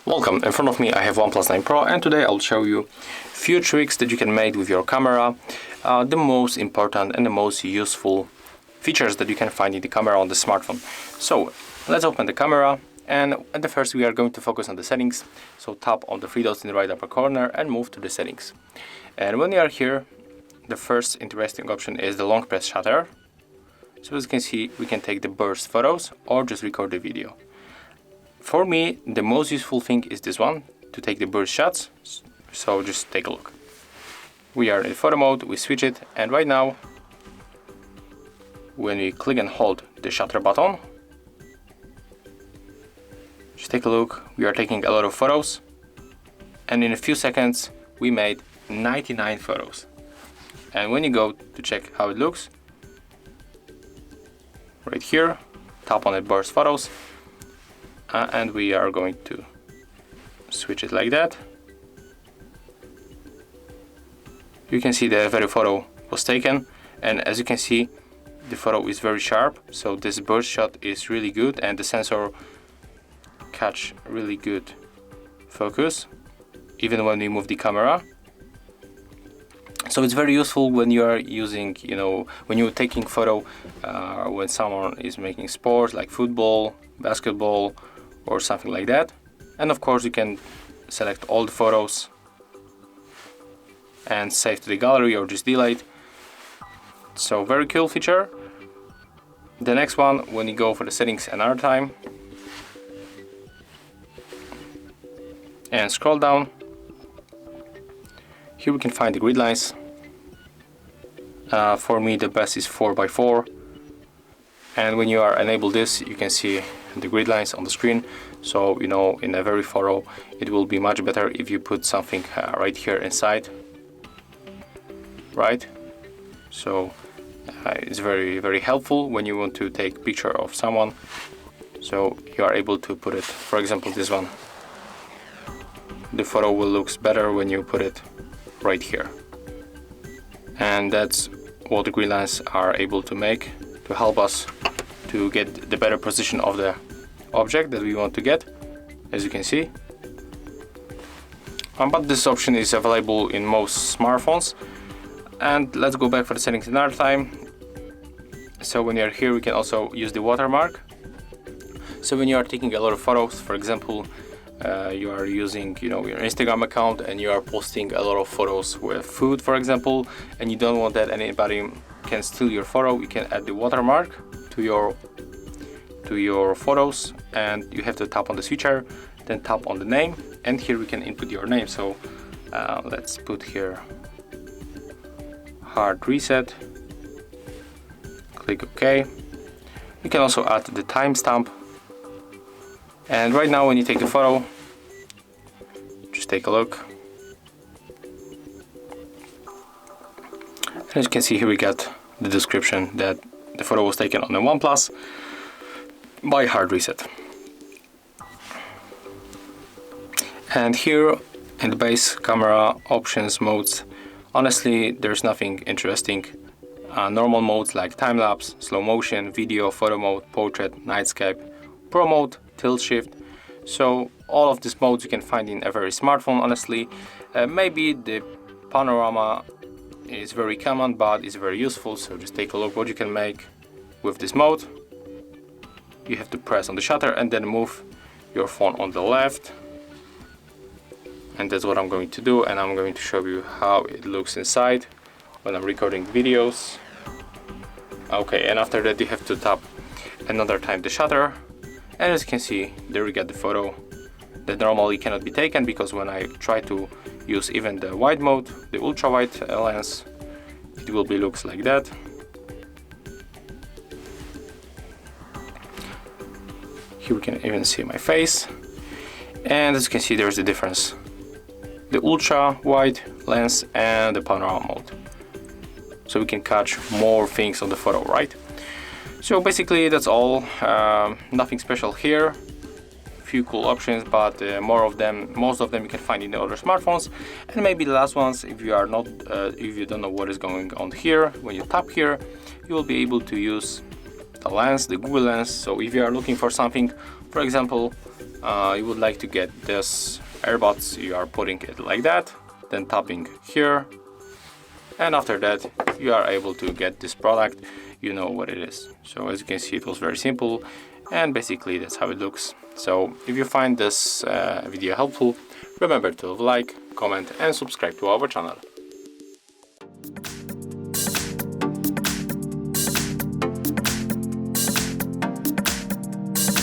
Welcome, in front of me I have OnePlus 9 Pro, and today I'll show you a few tricks that you can make with your camera, the most important and the most useful features that you can find in the camera on the smartphone. So let's open the camera, and at the first we are going to focus on the settings. So tap on the three dots in the right upper corner and move to the settings. And when you are here, the first interesting option is the long press shutter. So as you can see, we can take the burst photos or just record the video. For me, the most useful thing is this one, to take the burst shots. So just take a look. We are in photo mode, we switch it, and right now, when we click and hold the shutter button, just take a look, we are taking a lot of photos, and in a few seconds, we made 99 photos. And when you go to check how it looks, right here, tap on the burst photos, and we are going to switch it like that. You can see the very photo was taken, and as you can see, the photo is very sharp, so this burst shot is really good, and the sensor catch really good focus even when we move the camera. So it's very useful when you are using, when you're taking photo when someone is making sports like football, basketball, or something like that. And of course you can select all the photos and save to the gallery or just delete. So very cool feature. The next one, when you go for the settings another time and scroll down, here we can find the Gridlines. For me the best is 4x4, and when you are enable this, you can see the Gridlines on the screen. So in a very photo it will be much better if you put something right here inside, right? So it's very helpful when you want to take picture of someone, so you are able to put it, for example this one. The photo will look better when you put it right here, and that's what the Gridlines are able to make to help us to get the better position of the object that we want to get, as you can see. But this option is available in most smartphones. And let's go back for the settings another time. So when you're here, we can also use the watermark. So when you are taking a lot of photos, for example, you are using your Instagram account and you are posting a lot of photos with food, for example, and you don't want that anybody can steal your photo, you can add the watermark to your photos, and you have to tap on the switcher, then tap on the name, and here we can input your name. So let's put here HardReset, click OK. You can also add the timestamp, and right now when you take the photo, just take a look. And as you can see, here we got the description that the photo was taken on the OnePlus by HardReset. And here in the base camera options modes, honestly there's nothing interesting. Normal modes like time-lapse, slow motion, video, photo mode, portrait, nightscape, pro mode, tilt shift. So all of these modes you can find in every smartphone, honestly. Maybe the panorama is very common, but it's very useful. So just take a look what you can make with this mode. You have to press on the shutter and then move your phone on the left. And that's what I'm going to do, and I'm going to show you how it looks inside when I'm recording videos. Okay, and after that you have to tap another time the shutter, and as you can see, there we got the photo that normally cannot be taken, because when I try to use even the wide mode, the ultra wide lens, it will be looks like that. Here we can even see my face, and as you can see, there's the difference: the ultra wide lens and the panorama mode. So we can catch more things on the photo, right? So basically that's all. Nothing special here. Few cool options, but most of them you can find in the other smartphones. And maybe the last ones, if you are not, if you don't know what is going on here, when you tap here, you will be able to use the lens, the Google lens. So if you are looking for something, for example, you would like to get this AirBuds, you are putting it like that, then tapping here, and after that you are able to get this product. You know what it is. So as you can see, it was very simple, and basically that's how it looks. So if you find this video helpful, remember to like, comment and subscribe to our channel.